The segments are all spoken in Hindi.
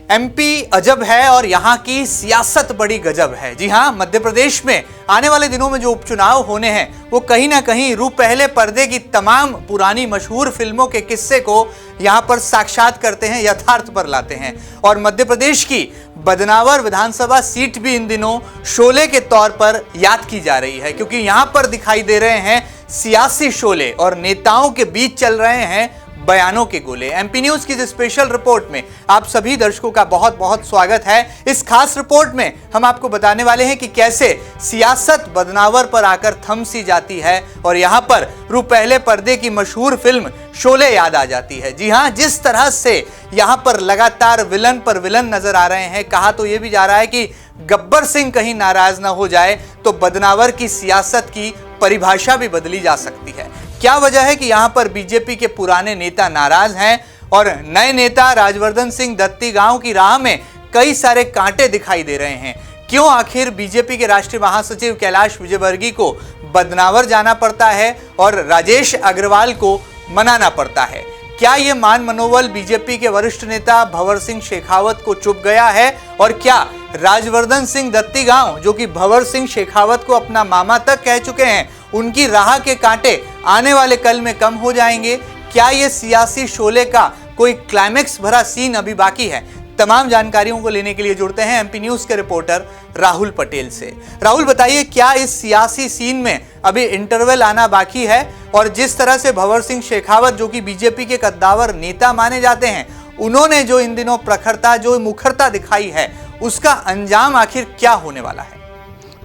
एमपी अजब है और यहाँ की सियासत बड़ी गजब है। जी हाँ, मध्य प्रदेश में आने वाले दिनों में जो उपचुनाव होने हैं वो कहीं ना कहीं रू पहले पर्दे की तमाम पुरानी मशहूर फिल्मों के किस्से को यहाँ पर साक्षात करते हैं, यथार्थ पर लाते हैं। और मध्य प्रदेश की बदनावर विधानसभा सीट भी इन दिनों शोले के तौर पर याद की जा रही है, क्योंकि यहाँ पर दिखाई दे रहे हैं सियासी शोले और नेताओं के बीच चल रहे हैं बयानों के गोले। एमपी न्यूज की इस स्पेशल रिपोर्ट में आप सभी दर्शकों का बहुत बहुत स्वागत है। इस खास रिपोर्ट में हम आपको बताने वाले हैं कि कैसे सियासत बदनावर पर आकर थम सी जाती है और यहां पर रू पहले पर्दे की मशहूर फिल्म शोले याद आ जाती है। जी हां, जिस तरह से यहां पर लगातार विलन पर विलन नजर आ रहे हैं, कहा तो यह भी जा रहा है कि गब्बर सिंह कहीं नाराज ना हो जाए तो बदनावर की सियासत की परिभाषा भी बदली जा सकती है। क्या वजह है कि यहां पर बीजेपी के पुराने नेता नाराज हैं और नए नेता राजवर्धन सिंह दत्तीगांव की राह में कई सारे कांटे दिखाई दे रहे हैं? क्यों आखिर बीजेपी के राष्ट्रीय महासचिव कैलाश विजयवर्गीय को बदनावर जाना पड़ता है और राजेश अग्रवाल को मनाना पड़ता है? क्या ये मान मनोबल बीजेपी के वरिष्ठ नेता भंवर सिंह शेखावत को चुभ गया है? और क्या राजवर्धन सिंह दत्तीगांव, जो कि भंवर सिंह शेखावत को अपना मामा तक कह चुके हैं, उनकी राह के कांटे आने वाले कल में कम हो जाएंगे? क्या ये सियासी शोले का कोई क्लाइमेक्स भरा सीन अभी बाकी है? तमाम जानकारियों को लेने के लिए जुड़ते हैं एमपी न्यूज के रिपोर्टर राहुल पटेल से। राहुल, बताइए, क्या इस सियासी सीन में अभी इंटरवल आना बाकी है? और जिस तरह से भंवर सिंह शेखावत, जो कि बीजेपी के कद्दावर नेता माने जाते हैं, उन्होंने जो इन दिनों प्रखरता, जो मुखरता दिखाई है, उसका अंजाम आखिर क्या होने वाला है?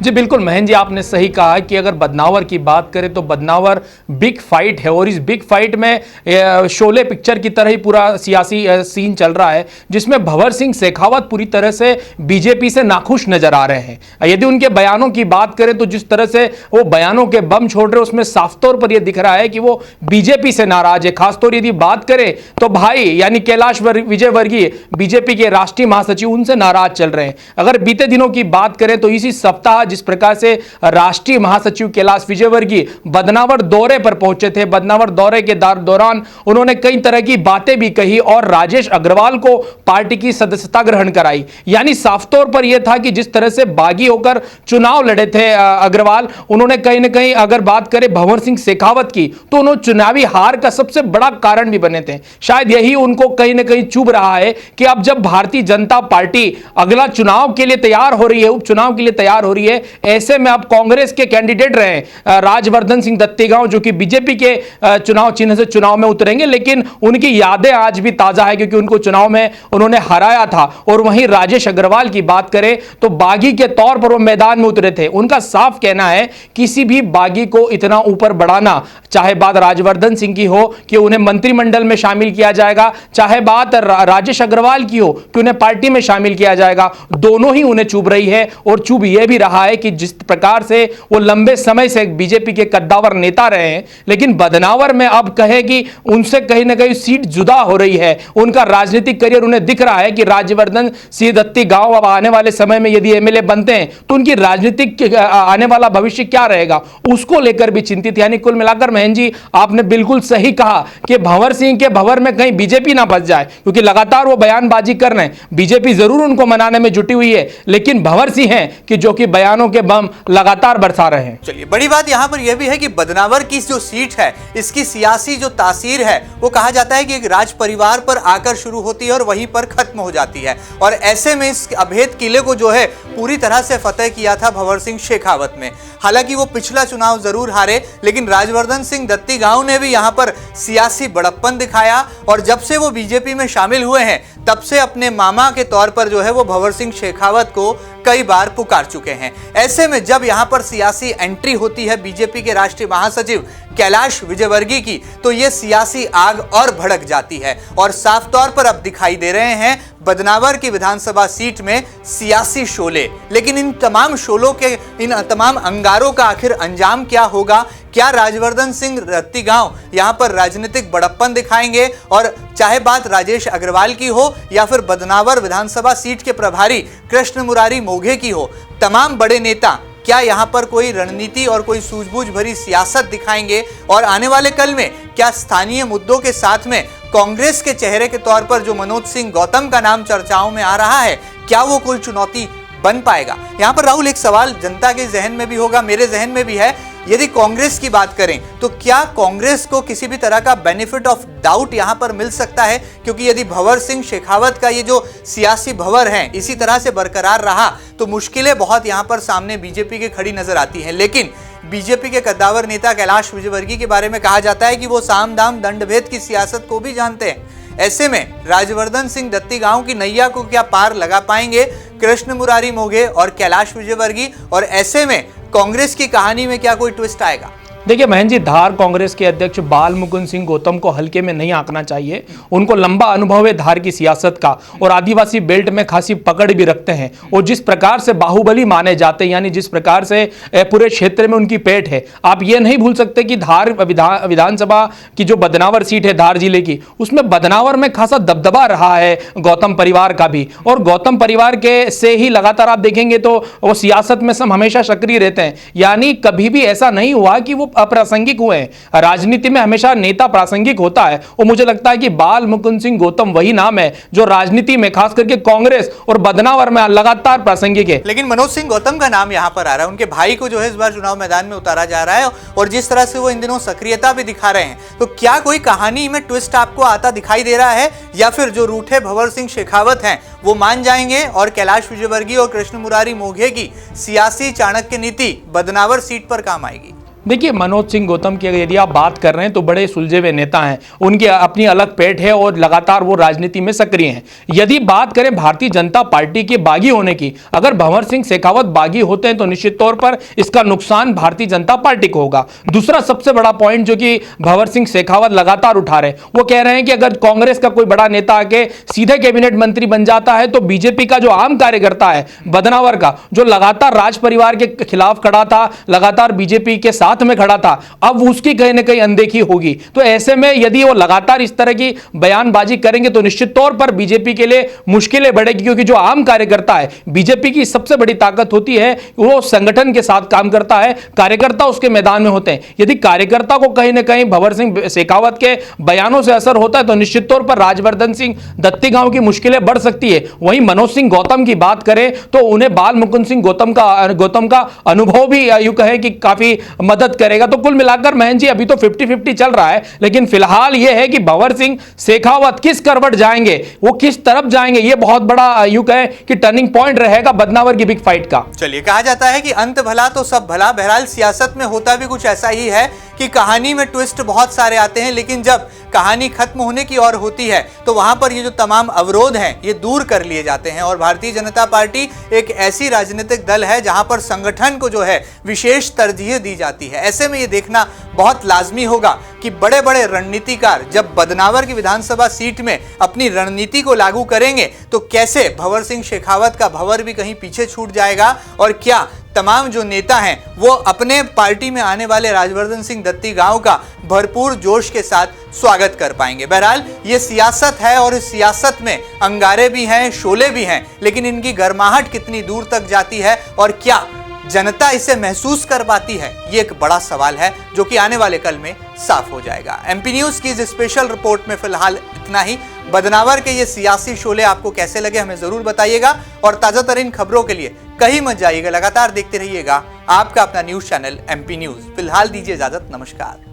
जी बिल्कुल महेंद्र जी, आपने सही कहा कि अगर बदनावर की बात करें तो बदनावर बिग फाइट है और इस बिग फाइट में शोले पिक्चर की तरह ही पूरा सियासी सीन चल रहा है, जिसमें भंवर सिंह शेखावत पूरी तरह से बीजेपी से नाखुश नजर आ रहे हैं। यदि उनके बयानों की बात करें तो जिस तरह से वो बयानों के बम छोड़ रहे, उसमें साफ तौर पर यह दिख रहा है कि वो बीजेपी से नाराज है। खासतौर यदि बात करें तो भाई यानी कैलाश विजयवर्गीय, बीजेपी के राष्ट्रीय महासचिव, उनसे नाराज चल रहे हैं। अगर बीते दिनों की बात करें तो इसी सप्ताह जिस प्रकार से राष्ट्रीय महासचिव कैलाश विजयवर्गीय बदनावर दौरे पर पहुंचे थे, बदनावर दौरे के दौरान उन्होंने कई तरह की बातें भी कही और राजेश अग्रवाल को पार्टी की सदस्यता ग्रहण कराई। यानी साफ तौर पर यह था कि जिस तरह से बागी होकर चुनाव लड़े थे अग्रवाल, उन्होंने कहीं ना कहीं, अगर बात करें भंवर सिंह शेखावत की, तो उन्होंने चुनावी हार का सबसे बड़ा कारण भी बने थे। शायद यही उनको कहीं ना कहीं चुभ रहा है कि अब जब भारतीय जनता पार्टी अगला चुनाव के लिए तैयार हो रही है, उपचुनाव के लिए तैयार हो रही है, ऐसे में अब कांग्रेस के कैंडिडेट रहे राजवर्धन सिंह दत्तीगांव, जो कि बीजेपी के चुनाव चिन्ह से चुनाव में उतरेंगे, लेकिन उनकी यादें आज भी ताजा है क्योंकि उनको चुनाव में उन्होंने हराया था। और वहीं राजेश अग्रवाल की बात करें तो बागी के तौर पर वो मैदान में उतरे थे। उनका साफ कहना है किसी भी बागी को इतना ऊपर बढ़ाना, चाहे बात राजवर्धन सिंह की हो कि उन्हें मंत्रिमंडल में शामिल किया जाएगा, चाहे बात राजेश अग्रवाल की हो कि उन्हें पार्टी में शामिल किया जाएगा, दोनों ही उन्हें चुभ रही है। और चुभ यह भी रहा है कि जिस प्रकार से वो लंबे समय से बीजेपी के कद्दावर नेता रहे हैं, लेकिन बदनावर में अब कहे कि उनसे कहीं ना कहीं सीट जुदा हो रही है, उनका राजनीतिक करियर उन्हें दिख रहा है कि राजवर्धन सिंह दत्तीगांव अब आने वाले समय में यदि एमएलए बनते हैं तो उनकी राजनीतिक आने वाला भविष्य क्या रहेगा, उसको लेकर भी चिंतित। यानी कुल मिलाकर महेंद्र जी, आपने बिल्कुल सही कहा कि भंवर सिंह के भंवर में कहीं बीजेपी ना बच जाए, क्योंकि लगातार वो बयानबाजी कर रहे हैं। बीजेपी जरूर उनको मनाने में जुटी हुई है, लेकिन भंवर सिंह हैं कि जो कि बयानों के बम लगातार बरसा रहे हैं। चलिए, बड़ी बात यहां पर यह भी है कि बदनावर की जो सीट है, इसकी सियासी जो तासीर है, वो कहा जाता है कि एक राज परिवार पर आकर शुरू होती है और वहीं पर खत्म हो जाती है। और ऐसे में इस अभेद किले को जो है पूरी तरह से फतेह किया था भंवर सिंह शेखावत ने। हालांकि वो पिछला चुनाव जरूर हारे, लेकिन राजवर्धन सिंह दत्तीगांव ने भी यहां पर सियासी बड़प्पन दिखाया और जब से वो बीजेपी में शामिल हुए हैं तब से अपने मामा के तौर पर जो है वो भंवर सिंह शेखावत को कई बार पुकार चुके हैं। ऐसे में जब यहां पर सियासी एंट्री होती है बीजेपी के राष्ट्रीय महासचिव कैलाश विजयवर्गीय की, तो ये सियासी आग और भड़क जाती है और साफ तौर पर अब दिखाई दे रहे हैं बदनावर की विधानसभा सीट में सियासी शोले। लेकिन इन तमाम शोलों के, इन तमाम अंगारों का आखिर अंजाम क्या होगा? क्या राजवर्धन सिंह दत्तीगांव यहां पर राजनीतिक बड़प्पन दिखाएंगे? और चाहे बात राजेश अग्रवाल की हो या फिर बदनावर विधानसभा सीट के प्रभारी कृष्ण मुरारी मोघे की हो, तमाम बड़े नेता क्या यहां पर कोई रणनीति और कोई सूझबूझ भरी सियासत दिखाएंगे? और आने वाले कल में क्या स्थानीय मुद्दों के साथ में कांग्रेस के चेहरे के तौर पर जो मनोज सिंह गौतम का नाम चर्चाओं में आ रहा है, क्या वो कोई चुनौती बन पाएगा? यहां पर राहुल एक सवाल जनता के जहन में भी होगा, मेरे जहन में भी है। यदि कांग्रेस की बात करें तो क्या कांग्रेस को किसी भी तरह का बेनिफिट ऑफ डाउट यहां पर मिल सकता है? क्योंकि यदि भंवर सिंह शेखावत का ये जो सियासी भंवर है इसी तरह से बरकरार रहा तो मुश्किलें बहुत यहां पर सामने बीजेपी के खड़ी नजर आती हैं। लेकिन बीजेपी के कद्दावर नेता कैलाश विजयवर्गीय के बारे में कहा जाता है कि वो साम दाम दंडभेद की सियासत को भी जानते हैं। ऐसे में राजवर्धन सिंह दत्तीगांव की नैया को क्या पार लगा पाएंगे कृष्ण मुरारी मोघे और कैलाश विजयवर्गीय? और ऐसे में कांग्रेस की कहानी में क्या कोई ट्विस्ट आएगा? देखिए महेंद्र जी, धार कांग्रेस के अध्यक्ष बाल मुकुंद सिंह गौतम को हल्के में नहीं आंकना चाहिए। उनको लंबा अनुभव है धार की सियासत का और आदिवासी बेल्ट में खासी पकड़ भी रखते हैं। और जिस प्रकार से बाहुबली माने जाते हैं, यानी जिस प्रकार से पूरे क्षेत्र में उनकी पेठ है, आप ये नहीं भूल सकते कि धार विधानसभा की जो बदनावर सीट है धार जिले की, उसमें बदनावर में खासा दबदबा रहा है गौतम परिवार का भी। और गौतम परिवार के से ही लगातार आप देखेंगे तो वो सियासत में सब हमेशा सक्रिय रहते हैं। यानी कभी भी ऐसा नहीं हुआ कि वो अप्रासंगिक हुए हैं। राजनीति में हमेशा नेता प्रासंगिक होता है और मुझे लगता है कि बाल मुकुंद सिंह गौतम वही नाम है जो राजनीति में खास करके कांग्रेस और बदनावर में लगातार प्रासंगिक है। लेकिन मनोज सिंह गौतम का नाम यहां पर आ रहा है, उनके भाई को जो है इस बार चुनाव मैदान में उतारा जा रहा है और जिस तरह से वो इन दिनों सक्रियता भी दिखा रहे हैं, तो क्या कोई कहानी में ट्विस्ट आपको आता दिखाई दे रहा है या फिर जो रूठे भंवर सिंह शेखावत हैं वो मान जाएंगे और कैलाश विजयवर्गीय और कृष्ण मुरारी मोघे की सियासी चाणक्य नीति बदनावर सीट पर काम आएगी? देखिए मनोज सिंह गौतम की यदि आप बात कर रहे हैं तो बड़े सुलझे हुए नेता हैं, उनकी अपनी अलग पेठ है और लगातार वो राजनीति में सक्रिय हैं। यदि बात करें भारतीय जनता पार्टी के बागी होने की, अगर भंवर सिंह शेखावत बागी होते हैं तो निश्चित तौर पर इसका नुकसान भारतीय जनता पार्टी को होगा। दूसरा सबसे बड़ा पॉइंट जो कि भंवर सिंह शेखावत लगातार उठा रहे हैं, वो कह रहे हैं कि अगर कांग्रेस का कोई बड़ा नेता आके सीधे कैबिनेट मंत्री बन जाता है तो बीजेपी का जो आम कार्यकर्ता है बदनावर का, जो लगातार राज परिवार के खिलाफ खड़ा था, लगातार बीजेपी के साथ में खड़ा था, अब उसकी कहीं ना कहीं अनदेखी होगी। तो ऐसे में यदि वो लगातार इस तरह की बयानबाजी करेंगे तो निश्चित तौर पर बीजेपी के लिए मुश्किलें बढ़ेगी। क्योंकि जो आम कार्यकर्ता है, बीजेपी की सबसे बड़ी ताकत होती है वो संगठन के साथ काम करता है, कार्यकर्ता उसके मैदान में होते हैं। यदि कार्यकर्ता को कहीं ना कहीं भंवर सिंह शेखावत के बयानों से असर होता है तो निश्चित तौर पर राजवर्धन सिंह दत्तीगांव की मुश्किलें बढ़ सकती है। वहीं मनोज सिंह गौतम की बात करें तो उन्हें बाल मुकुंद सिंह गौतम का अनुभव भी यूं कहें कि काफी मदद करेगा। तो कुल मिलाकर महेंद्र जी अभी तो 50-50 चल रहा है, लेकिन फिलहाल यह है कि भंवर सिंह शेखावत किस करवट जाएंगे, वो किस तरफ जाएंगे, ये बहुत बड़ा यूं कहें कि टर्निंग पॉइंट रहेगा बदनावर की बिग फाइट का। चलिए, कहा जाता है कि अंत भला तो सब भला। बहरहाल सियासत में होता भी कुछ ऐसा ही है कि कहानी में ट्विस्ट बहुत सारे आते हैं, लेकिन जब कहानी खत्म होने की ओर होती है तो वहां पर ये जो तमाम अवरोध हैं ये दूर कर लिए जाते हैं। और भारतीय जनता पार्टी एक ऐसी राजनीतिक दल है जहां पर संगठन को जो है विशेष तरजीह दी जाती है। ऐसे में ये देखना बहुत लाजमी होगा कि बड़े बड़े रणनीतिकार जब बदनावर की विधानसभा सीट में अपनी रणनीति को लागू करेंगे तो कैसे भंवर सिंह शेखावत का भंवर भी कहीं पीछे छूट जाएगा और क्या तमाम जो नेता हैं वो अपने पार्टी में आने वाले राजवर्धन सिंह दत्तीगांव का भरपूर जोश के साथ स्वागत कर पाएंगे। बहरहाल ये सियासत है और इस सियासत में अंगारे भी हैं, शोले भी हैं, लेकिन इनकी गर्माहट कितनी दूर तक जाती है और क्या जनता इसे महसूस कर पाती है, ये एक बड़ा सवाल है जो कि आने वाले कल में साफ हो जाएगा। एमपी न्यूज की इस स्पेशल रिपोर्ट में फिलहाल इतना ही। बदनावर के ये सियासी शोले आपको कैसे लगे हमें जरूर बताइएगा और ताजा तरीन खबरों के लिए कहीं मत जाइएगा, लगातार देखते रहिएगा आपका अपना न्यूज चैनल एमपी न्यूज। फिलहाल दीजिए इजाजत, नमस्कार।